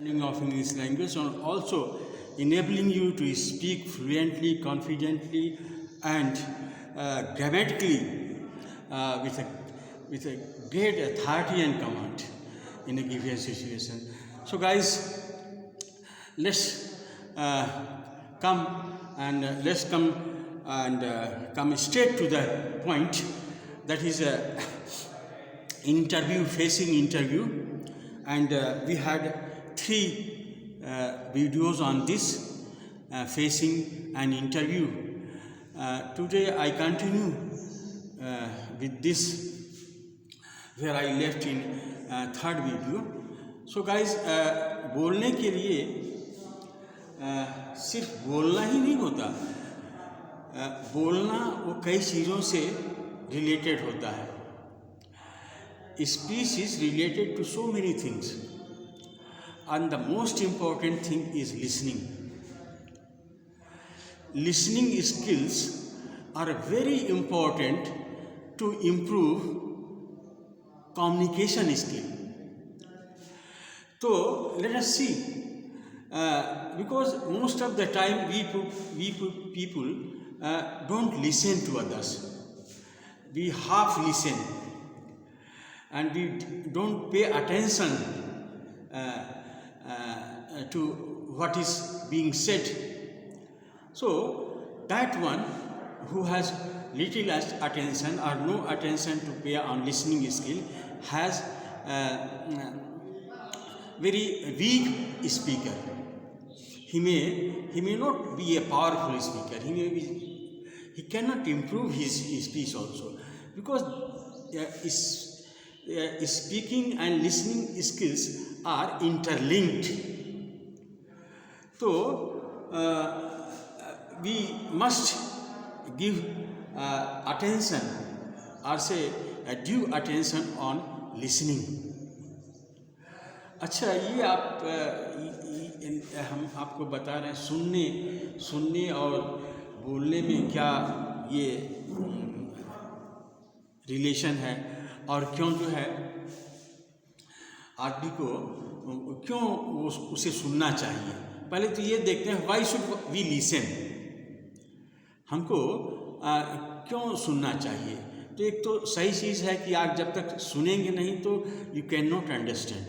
of English language, and also enabling you to speak fluently, confidently, and grammatically with a great authority and command in a given situation. So, guys, let's come straight to the point. That is a facing interview, and we had 3 videos on this facing an interview. Today I continue with this where I left in 3rd video. So guys, बोलने के लिए सिर्फ बोलना ही नहीं होता, बोलना वो कई चीज़ों से रिलेटेड होता है. Speech is related to so many things, and the most important thing is listening. Listening skills are very important to improve communication skill. So let us see, because most of the time we people don't listen to others. We half listen and we don't pay attention to what is being said. So that one who has little attention or no attention to pay on listening skill has very weak speaker. He may not be a powerful speaker. He cannot improve his speech also, because speaking and listening skills are interlinked. So we must give attention, or say due attention on listening. अच्छा, ये हम आपको बता रहे हैं सुनने और बोलने में क्या ये रिलेशन है, और क्यों जो है आदमी को क्यों उसे सुनना चाहिए. पहले तो ये देखते हैं, व्हाई शुड वी लिसन, हमको क्यों सुनना चाहिए. तो एक तो सही चीज़ है कि आप जब तक सुनेंगे नहीं तो you can not understand.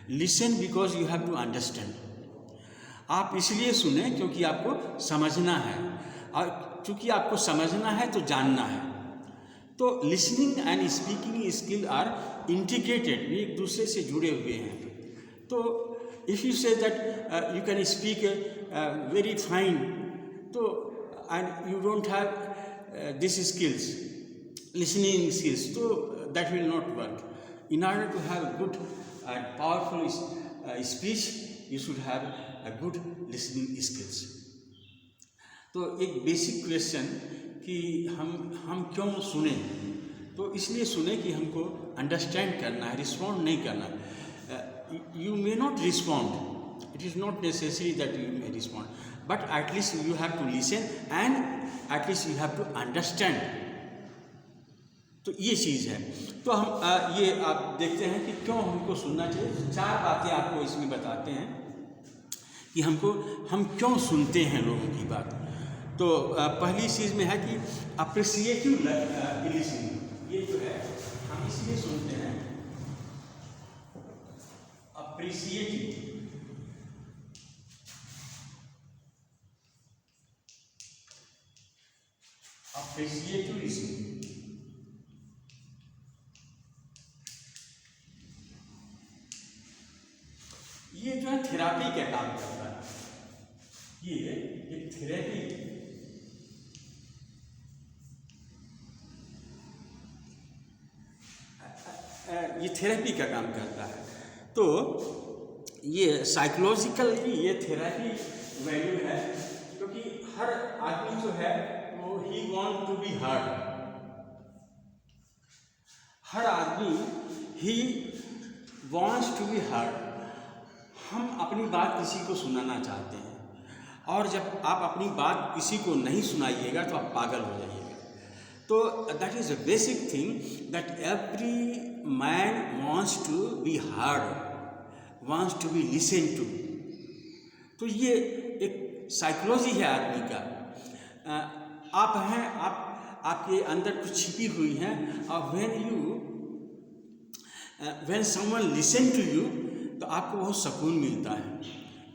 Listen because you have to understand. आप इसलिए सुने क्योंकि आपको समझना है, और चूँकि आपको समझना है तो जानना है. तो listening and speaking skill are integrated, वे एक दूसरे से जुड़े हुए हैं. तो if you say that you can speak very fine, तो and you don't have this skills, listening skills, so that will not work. In order to have a good and powerful speech, you should have a good listening skills. तो एक basic question कि हम क्यों सुने, तो इसलिए सुने कि हमको अंडरस्टैंड करना है, रिस्पॉन्ड नहीं करना. You may not respond, it is not necessary that you may respond, but at least you have to listen and at least you have to understand. तो ये चीज़ है. तो हम ये आप देखते हैं कि क्यों हमको सुनना चाहिए. 4 बातें आपको इसमें बताते हैं कि हम क्यों सुनते हैं लोगों की बात. तो पहली चीज़ में है कि अप्रिसिएटिव लिसनिंग. ये जो है हम इसलिए सुनते हैं, अप्रिसिएटिव लिसनिंग. ये जो है थेरापी का काम करता है. ये थेरेपी, ये थेरेपी का काम करता है. तो ये साइकोलॉजिकली ये थेरेपी वैल्यू है, क्योंकि हर आदमी जो है वो ही वांट टू बी हर्ड. हर आदमी ही वांट्स टू बी हर्ड. हम अपनी बात किसी को सुनाना चाहते हैं, और जब आप अपनी बात किसी को नहीं सुनाइएगा तो आप पागल हो जाइएगा. तो that is a basic thing that every man wants to be heard. wants to be listened to। तो ये एक साइकोलॉजी है आदमी का। आप हैं, आपके अंदर कुछ छिपी हुई हैं, और when someone listen to you, तो आपको बहुत सुकून मिलता है।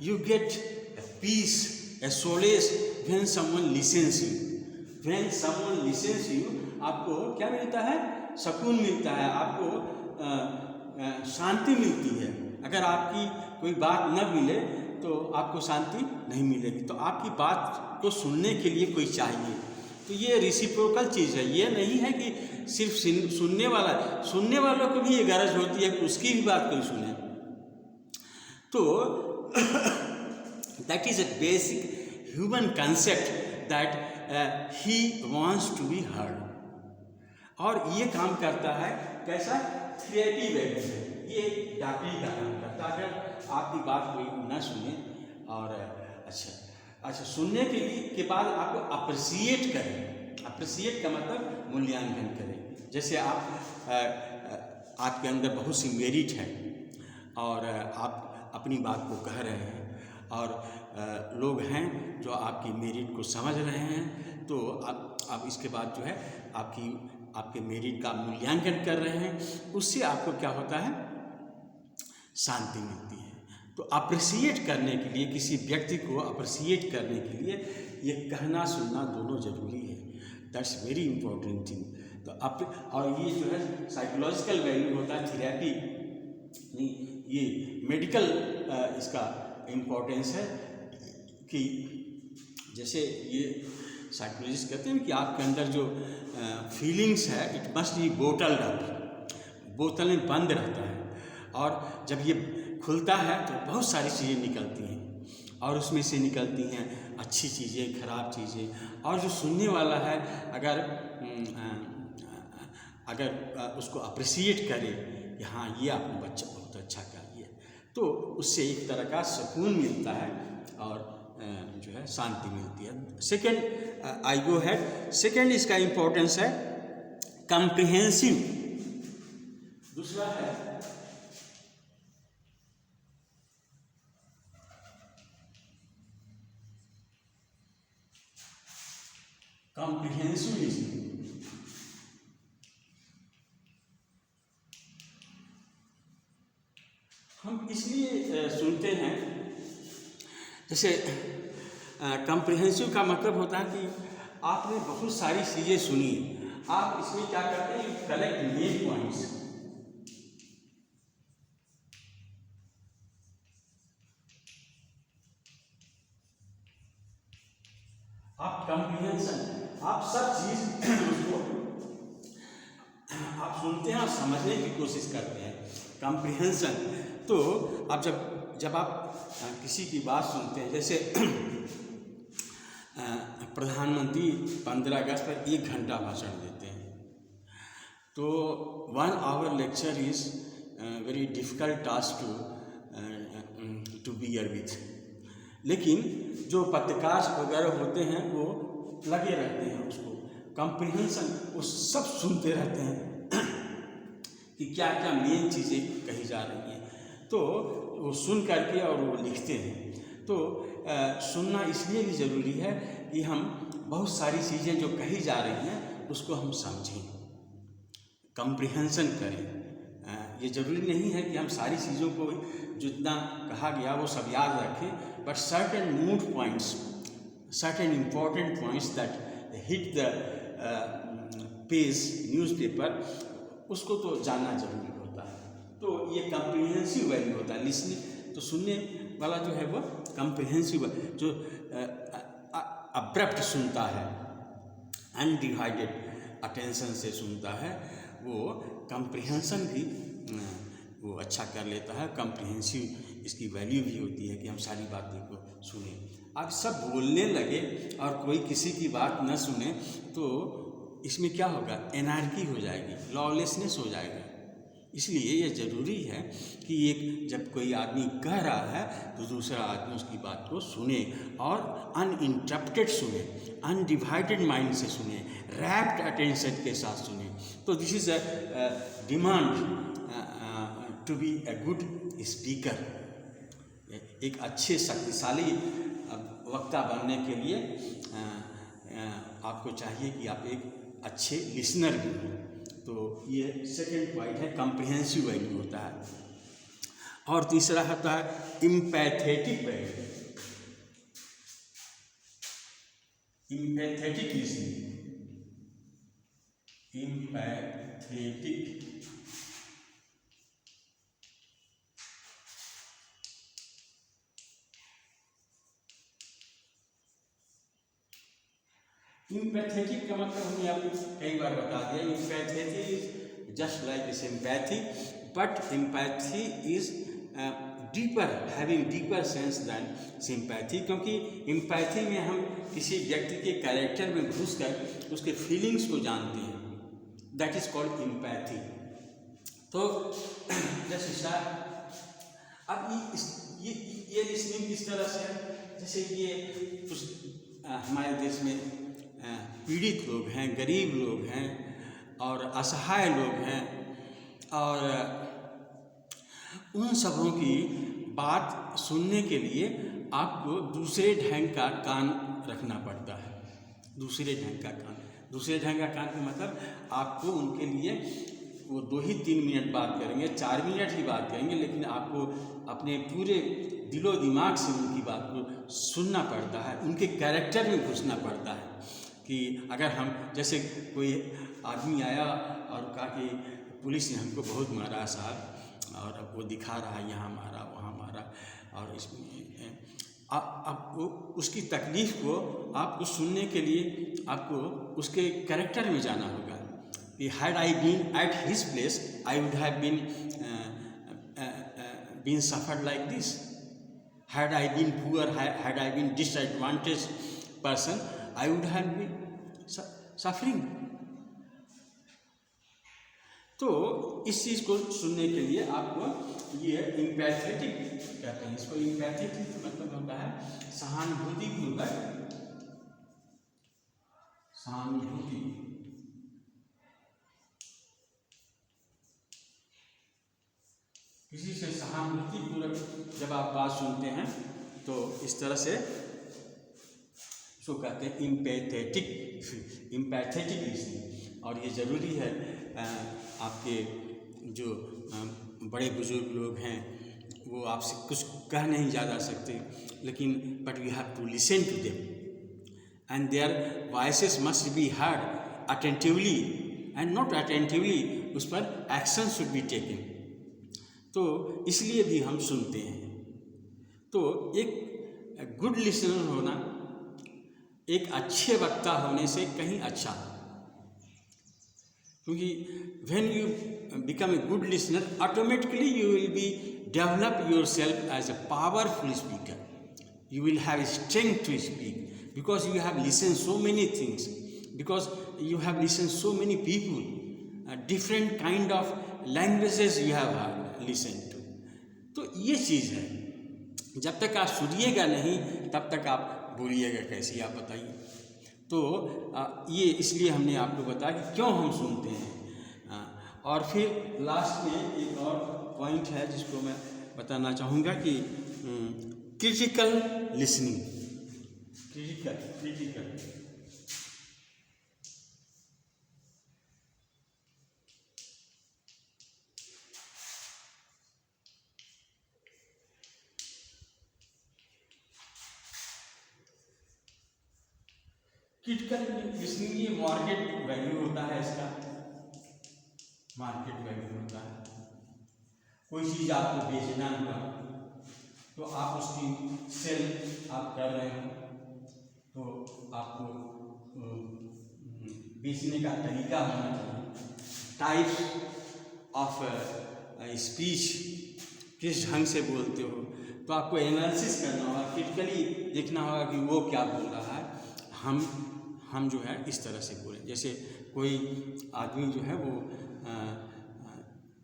You get a peace, a solace when someone listens you। When someone listens you, आपको क्या मिलता है? सुकून मिलता है, आपको शांति मिलती है। अगर आपकी कोई बात न मिले तो आपको शांति नहीं मिलेगी। तो आपकी बात को सुनने के लिए कोई चाहिए। तो ये रेसिप्रोकल चीज़ है। ये नहीं है कि सिर्फ सुनने वालों को भी ये गरज होती है कि उसकी भी बात कोई सुने। तो that is a basic human concept that he wants to be heard. और ये काम करता है कैसा? थेरेपी वैल्यू है। ये डॉक्टरी का काम करता है। अगर आपकी बात कोई ना सुने और अच्छा सुनने के बाद आपको अप्रिसिएट करें। अप्रिसिएट का मतलब मूल्यांकन करें। जैसे आपके अंदर बहुत सी मेरिट है और आप अपनी बात को कह रहे हैं, और लोग हैं जो आपकी मेरिट को समझ रहे हैं, तो आप इसके बाद जो है आपके मेरिट का मूल्यांकन कर रहे हैं। उससे आपको क्या होता है? शांति मिलती है। तो अप्रिसिएट करने के लिए, किसी व्यक्ति को अप्रिसिएट करने के लिए ये कहना सुनना दोनों ज़रूरी है। That's very important thing. तो और ये जो है साइकोलॉजिकल वैल्यू होता है, थेरेपी नहीं, ये मेडिकल इसका इम्पोर्टेंस है कि जैसे ये साइकोलॉजिस्ट कहते हैं कि आपके अंदर जो फीलिंग्स है, इट मस्ट बी बोटल्ड अप, बोतल में बंद रहता है, और जब ये खुलता है तो बहुत सारी चीज़ें निकलती हैं, और उसमें से निकलती हैं अच्छी चीज़ें, खराब चीज़ें। और जो सुनने वाला है अगर उसको अप्रिसिएट करे कि हाँ ये आपने बच्चा बहुत अच्छा किया, तो उससे एक तरह का सुकून मिलता है और जो है शांति मिलती है। Second, I go had, second इसका इम्पोर्टेंस है कम्प्रिहेंसिव। दूसरा है कॉम्प्रिहेंसिविज्म। हम इसलिए सुनते हैं, जैसे कॉम्प्रिहेंसिव का मतलब होता है कि आपने बहुत सारी चीज़ें सुनी, आप इसमें क्या करते हैं? Collect main points. आप कॉम्प्रिहेंशन, आप सब चीज़ उसको आप सुनते हैं और समझने की कोशिश करते हैं। कॉम्प्रिहेंशन तो आप जब आप किसी की बात सुनते हैं, जैसे प्रधानमंत्री 15 अगस्त पर 1 घंटा भाषण देते हैं, तो 1 hour lecture is very difficult task to bear with. लेकिन जो पत्रकार वगैरह होते हैं वो लगे रहते हैं उसको कॉम्प्रिहेंशन, वो सब सुनते रहते हैं कि क्या क्या मेन चीज़ें कही जा रही हैं, तो वो सुन करके और वो लिखते हैं। तो सुनना इसलिए भी ज़रूरी है कि हम बहुत सारी चीज़ें जो कही जा रही हैं उसको हम समझें, कॉम्प्रिहेंशन करें। ये ज़रूरी नहीं है कि हम सारी चीज़ों को जितना कहा गया वो सब याद रखें, but certain mood points, certain important points that hit the page newspaper, उसको तो जानना जरूरी होता है। तो ये कॉम्प्रिहेंसिव वैल्यू होता है लिसनिंग। तो सुनने वाला जो है वो कॉम्प्रिहेंसिव, जो अब्रप्ट सुनता है, अनडिवाइडेड अटेंशन से सुनता है, वो कॉम्प्रिहेंशन भी वो अच्छा कर लेता है। कॉम्प्रिहेंसिव इसकी वैल्यू भी होती है कि हम सारी बातें को सुने। अब सब बोलने लगे और कोई किसी की बात न सुने तो इसमें क्या होगा? एनार्की हो जाएगी, लॉलेसनेस हो जाएगा। इसलिए ये ज़रूरी है कि जब कोई आदमी कह रहा है तो दूसरा आदमी उसकी बात को सुने और अनइंटरप्टेड सुने, अनडिवाइडेड माइंड से सुने, रैप्ट अटेंशन के साथ सुने। तो this is a demand to be a good speaker, एक अच्छे शक्तिशाली वक्ता बनने के लिए आपको चाहिए कि आप एक अच्छे लिसनर भी हो। तो ये सेकंड पॉइंट है, कॉम्प्रिहेंसिव वैल्यू होता है। और तीसरा होता है empathetic value, empathetic listening, empathetic empathetic का मतलब हमने आपको कई बार बता दिया। Empathetic is just like sympathy, but empathy is deeper, having deeper sense than sympathy, क्योंकि एम्पैथी में हम किसी व्यक्ति के कैरेक्टर में घुसकर उसके फीलिंग्स को जानते हैं, दैट इज कॉल्ड एम्पैथी। तो जैसे अब ये लिसनिंग किस तरह से है, जैसे ये कुछ हमारे देश में पीड़ित लोग हैं, गरीब लोग हैं और असहाय लोग हैं, और उन सबों की बात सुनने के लिए आपको दूसरे ढंग का कान रखना पड़ता है। दूसरे ढंग का कान, दूसरे ढंग का कान का मतलब आपको उनके लिए वो 2 ही 3 मिनट बात करेंगे, 4 मिनट ही बात करेंगे, लेकिन आपको अपने पूरे दिलो दिमाग से उनकी बात को सुनना पड़ता है, उनके कैरेक्टर में घुसना पड़ता है। कि अगर हम, जैसे कोई आदमी आया और कहा कि पुलिस ने हमको बहुत मारा साहब, और वो दिखा रहा है यहाँ मारा वहाँ मारा, और इसमें अब वो उसकी तकलीफ़ को आपको सुनने के लिए आपको उसके कैरेक्टर में जाना होगा। कि had I been at his place I would have been suffered like this, had I been poor, had I been disadvantage person, I would have been suffering. तो इस चीज़ को सुनने के लिए आपको ये इम्पैथेटिक कहते हैं, इसको इम्पैथेटिक मतलब होता है सहानुभूतिपूर्वक, सहानुभूति, किसी से सहानुभूतिपूर्वक जब आप बात सुनते हैं तो इस तरह से इसको कहते हैं इम्पैथेटिक लिसनिंग। और ये ज़रूरी है, आपके जो बड़े बुजुर्ग लोग हैं वो आपसे कुछ कह नहीं ज़्यादा सकते, लेकिन but we have to listen to them and their voices must be heard attentively and not attentively, उस पर एक्शन शुड बी टेकन। तो इसलिए भी हम सुनते हैं। तो एक गुड लिसनर होना एक अच्छे वक्ता होने से कहीं अच्छा, क्योंकि when you become a good listener automatically you will be develop yourself as a powerful speaker, you will have strength to speak because you have listened so many things, because you have listened so many people, different kind of languages you have listened to. तो ये चीज़ है, जब तक आप सुनिएगा नहीं तब तक आप बोलिएगा कैसे, आप बताइए। तो ये इसलिए हमने आपको बताया कि क्यों हम सुनते हैं। और फिर लास्ट में एक और पॉइंट है जिसको मैं बताना चाहूँगा कि क्रिटिकल लिसनिंग, क्रिटिकल लिसनिंग ये मार्केट वैल्यू होता है, इसका मार्केट वैल्यू होता है। कोई चीज़ आपको बेचना हुआ तो आप उसकी सेल आप कर रहे हो, तो आपको बेचने का तरीका होना चाहिए, टाइप्स ऑफ स्पीच, किस ढंग से बोलते हो, तो आपको एनालिसिस करना होगा, क्रिटिकली देखना होगा कि वो क्या बोल रहा है, हम जो है इस तरह से बोलें। जैसे कोई आदमी जो है वो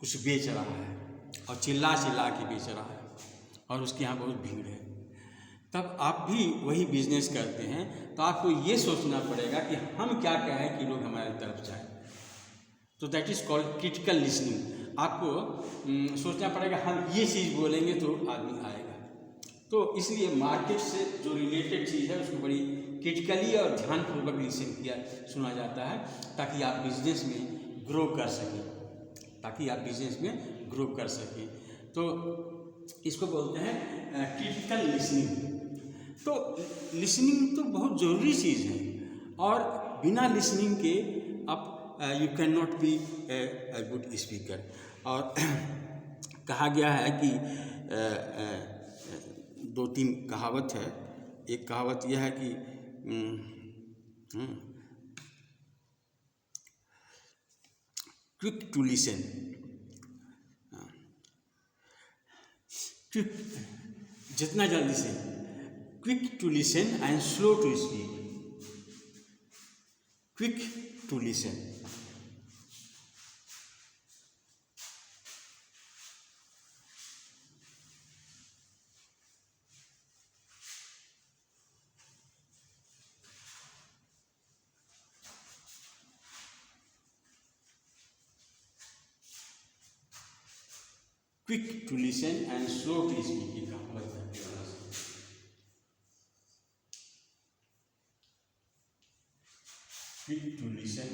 कुछ बेच रहा है और चिल्ला चिल्ला के बेच रहा है और उसके यहाँ बहुत भीड़ है, तब आप भी वही बिजनेस करते हैं, तो आपको ये सोचना पड़ेगा कि हम क्या कहें कि लोग हमारी तरफ जाएं। तो that is called critical listening. आपको सोचना पड़ेगा हम ये चीज़ बोलेंगे तो आदमी आएगा। तो इसलिए मार्केट से जो रिलेटेड चीज़ है उसको बड़ी क्रिटिकली और ध्यानपूर्वक लिसन किया सुना जाता है, ताकि आप बिजनेस में ग्रो कर सकें, तो इसको बोलते हैं क्रिटिकल लिसनिंग। तो लिसनिंग तो बहुत ज़रूरी चीज़ है, और बिना लिसनिंग के आप you can not be a good speaker. और कहा गया है कि दो तीन कहावत है। एक कहावत यह है कि क्विक टू लिसन, क्विक जितना जल्दी से, quick to listen and slow to speak, quick to listen. Quick to listen and slow to speak का मतलब है quick to listen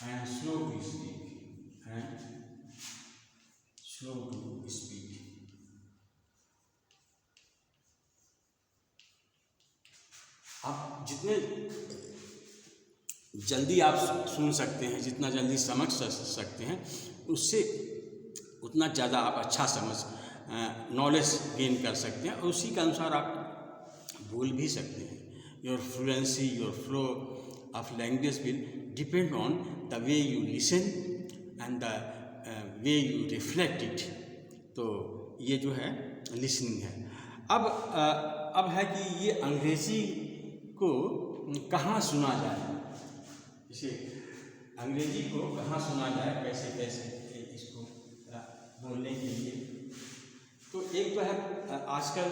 and slow to speak आप जितने जल्दी आप सुन सकते हैं, जितना जल्दी समझ सकते हैं, उससे उतना ज़्यादा आप अच्छा नॉलेज गेन कर सकते हैं, और उसी के अनुसार आप बोल भी सकते हैं। Your fluency, your flow of language will depend on the way you listen and the way you reflect it. तो ये जो है लिसनिंग है। अब है कि ये अंग्रेज़ी को कहाँ सुना जाए, इसे अंग्रेजी को कहाँ सुना जाए, कैसे इसको बोलने के लिए। तो एक तो है आजकल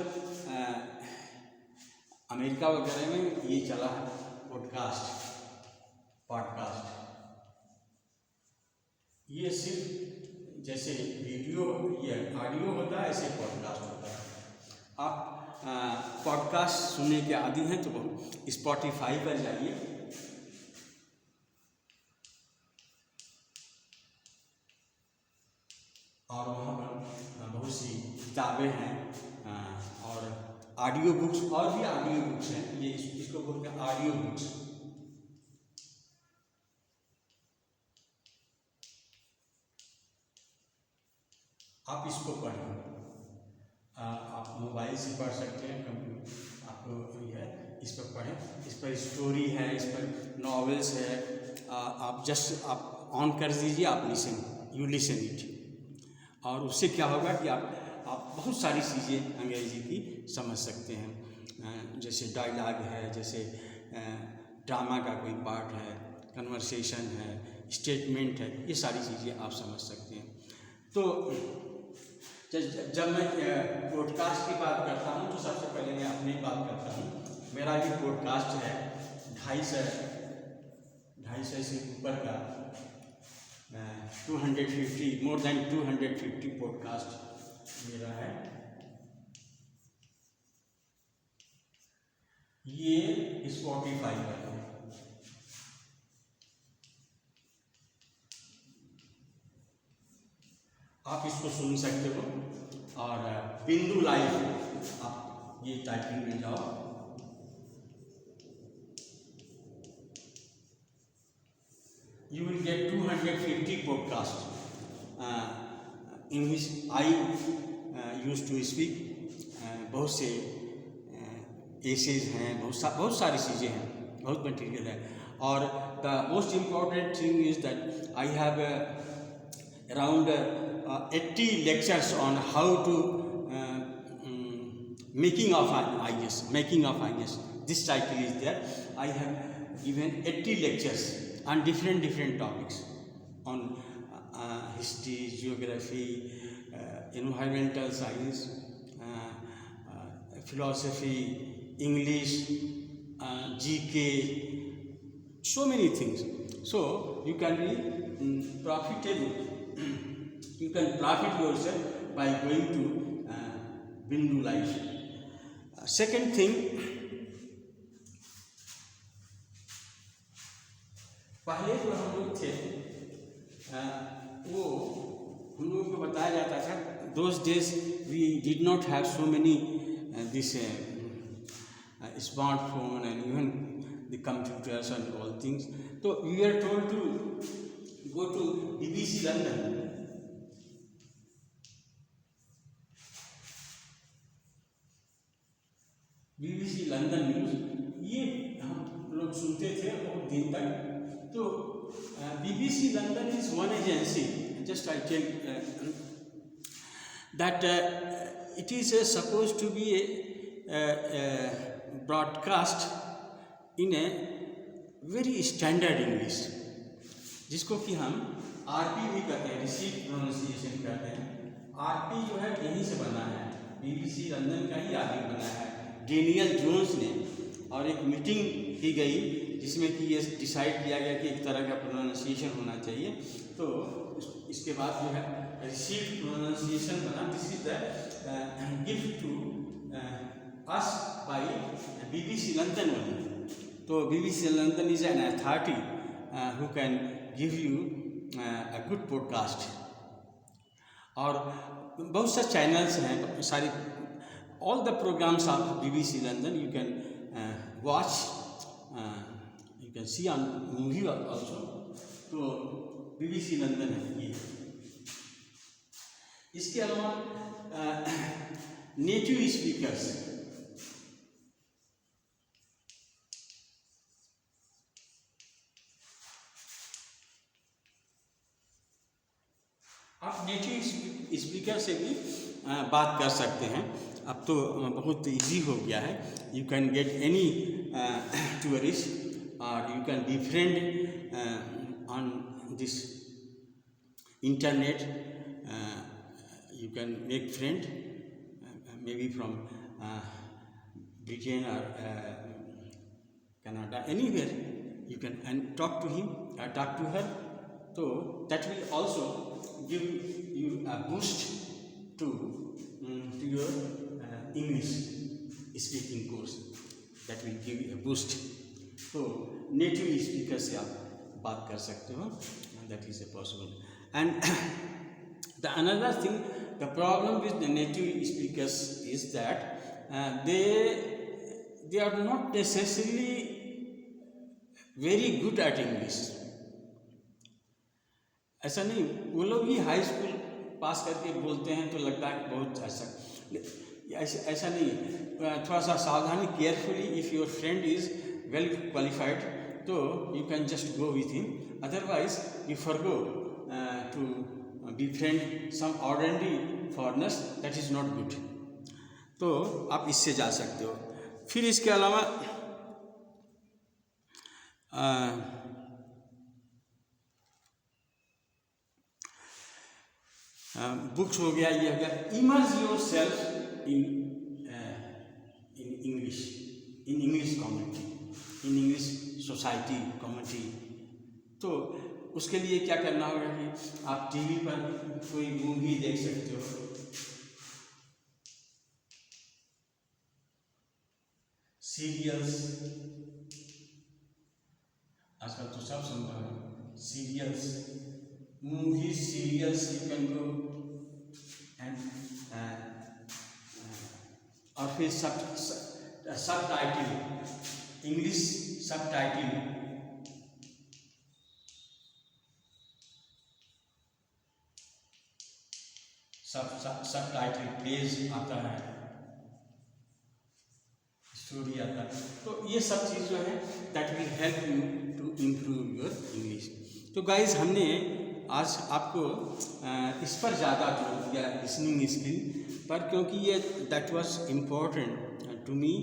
अमेरिका वगैरह में ये चला है पॉडकास्ट। ये सिर्फ जैसे वीडियो या ऑडियो होता है, ऐसे पॉडकास्ट होता है। आप पॉडकास्ट सुनने के आदी हैं तो स्पॉटिफाई पर जाइए, और वहाँ पर बहुत सी किताबें हैं और ऑडियो बुक्स, और भी ऑडियो बुक्स हैं। ये इसको बोलते हैं ऑडियो बुक्स। आप इसको पढ़ें, आप मोबाइल से पढ़ सकते हैं, कंप्यूटर आपको ये है, इस पर पढ़ें। इस पर स्टोरी है, इस पर नॉवेल्स है। आप जस्ट आप ऑन कर दीजिए, आप यू लिसन इट, और उससे क्या होगा कि आप बहुत सारी चीज़ें अंग्रेजी की समझ सकते हैं। जैसे डायलॉग है, जैसे ड्रामा का कोई पार्ट है, कन्वर्सेशन है, स्टेटमेंट है, ये सारी चीज़ें आप समझ सकते हैं। तो जब मैं पॉडकास्ट की बात करता हूँ तो सबसे पहले मैं अपनी बात करता हूँ। मेरा ये पॉडकास्ट है 250 से ऊपर का, 250 मोर देन 250 पॉडकास्ट मेरा है। ये स्पॉटिफाई पर है। आप इसको सुन सकते हो, और बिंदु लाइव आप ये टाइपिंग में जाओ, you will get 250 podcasts in which I used to speak. बहुत से एसेज हैं, बहुत सारी चीज़ें हैं, बहुत मटेरियल है। और the most important thing is that I have around 80 lectures on how to making of IAS. This title is there. I have given 80 lectures on different topics on history, geography, environmental science, philosophy, English, GK, so many things. So you can be profitable. You can profit yourself by going to Bindu Life. Second thing, पहले जो हम लोग थे वो हम लोगों को बताया जाता था, those days we did not have so many this smartphone and even the computers and all things. So we were told to go to BBC London. BBC London news ये हम लोग सुनते थे बहुत दिन तक. तो BBC London is one agency. Just I tell that it is supposed to be a broadcast in a very standard English, जिसको कि हम RP भी कहते हैं, रिसीव प्रोनाउंसिएशन कहते हैं. RP जो है यहीं से बना है, BBC लंदन का ही आदमी बना है, डेनियल जोन्स ने. और एक मीटिंग की गई जिसमें कि ये डिसाइड किया गया कि एक तरह का प्रोनाउंसिएशन होना चाहिए. तो इसके बाद जो है रिसीव प्रोनाउंसिएशन बना. This is the gift to us by BBC London only. तो BBC London is an authority who can give you a good podcast. और बहुत से चैनल्स हैं, सारी all the programs of BBC London you can watch, you can see on movie also. तो BBC London है ये. इसके अलावा नेटिव स्पीकर्स, आप नेटिव स्पीकर से भी बात कर सकते हैं. अब तो बहुत इजी हो गया है. You can get any tourist और you can be friend on this internet. You can make friend maybe from Britain और Canada, anywhere you can, and talk to him or talk to her. So that will also give you a boost to your English speaking course. That will give you a boost. तो native speaker से आप बात कर सकते हो. That is possible. And the another thing, the problem with the native speakers is that they are not necessarily very good at English. ऐसा नहीं, वो लोग भी हाई स्कूल पास करके बोलते हैं तो लगता है बहुत ऐसा नहीं. थोड़ा सा सावधानी, carefully. If your friend is well qualified तो you can just go with him. Otherwise you forgo to be friend some ordinary foreigners. That is not good. तो आप इससे जा सकते हो. फिर इसके अलावा बुक्स हो गया, ये हो गया. Immerse your self in English, in English community, in English society community. तो उसके लिए क्या करना होगा कि आप टीवी पर कोई मूवी देख सकते हो. सीरियल्स, आजकल तो सब संभव है. Serials, movies, serials you can go. And और फिर subtitle, English subtitle. Subtitle page आता है, स्टोरी आता है. तो ये सब चीज़ जो है that will help you to improve your English. तो गाइज हमने आज आपको इस पर ज़्यादा जोर दिया, लिसनिंग स्किल पर, क्योंकि ये that was important to me.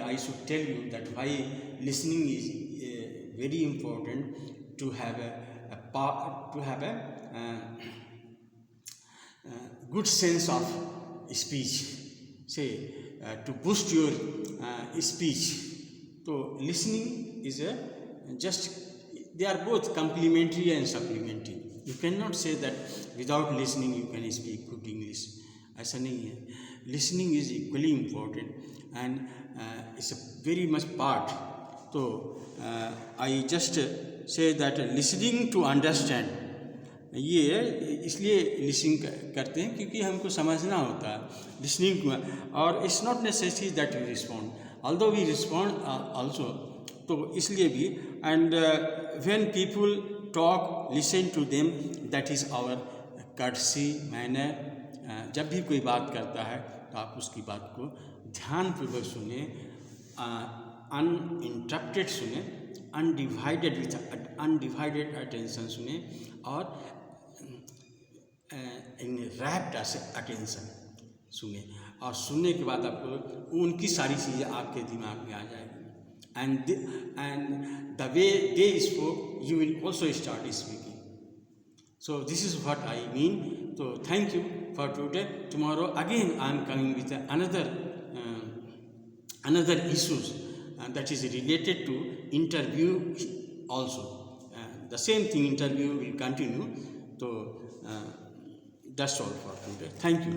I should tell you that why listening is very important to have a good sense of speech, say to boost your speech. So listening is just they are both complementary and supplementary. You cannot say that without listening you can speak good English. ऐसा नहीं है. Listening is equally important and it's a very much part. So I just say that listening to understand, ये इसलिए listening करते हैं क्योंकि हमको समझना होता है लिसनिंग. और it's not necessary that we respond, although we respond also. तो इसलिए भी and when people talk listen to them, that is our courtesy manner. जब भी कोई बात करता है तो आप उसकी बात को ध्यानपूर्वक सुने, अनइंटरप्टेड सुने, अनडिवाइडेड अटेंशन सुने और इन रैप्ट अटेंशन सुने. और सुनने के बाद आपको उनकी सारी चीज़ें आपके दिमाग में आ जाएगी. And the way they spoke you will also start speaking. So this is what I mean. So thank you for today. Tomorrow again I am coming with another issues that is related to interview also. The same thing, interview will continue. So that's all for today. Thank you.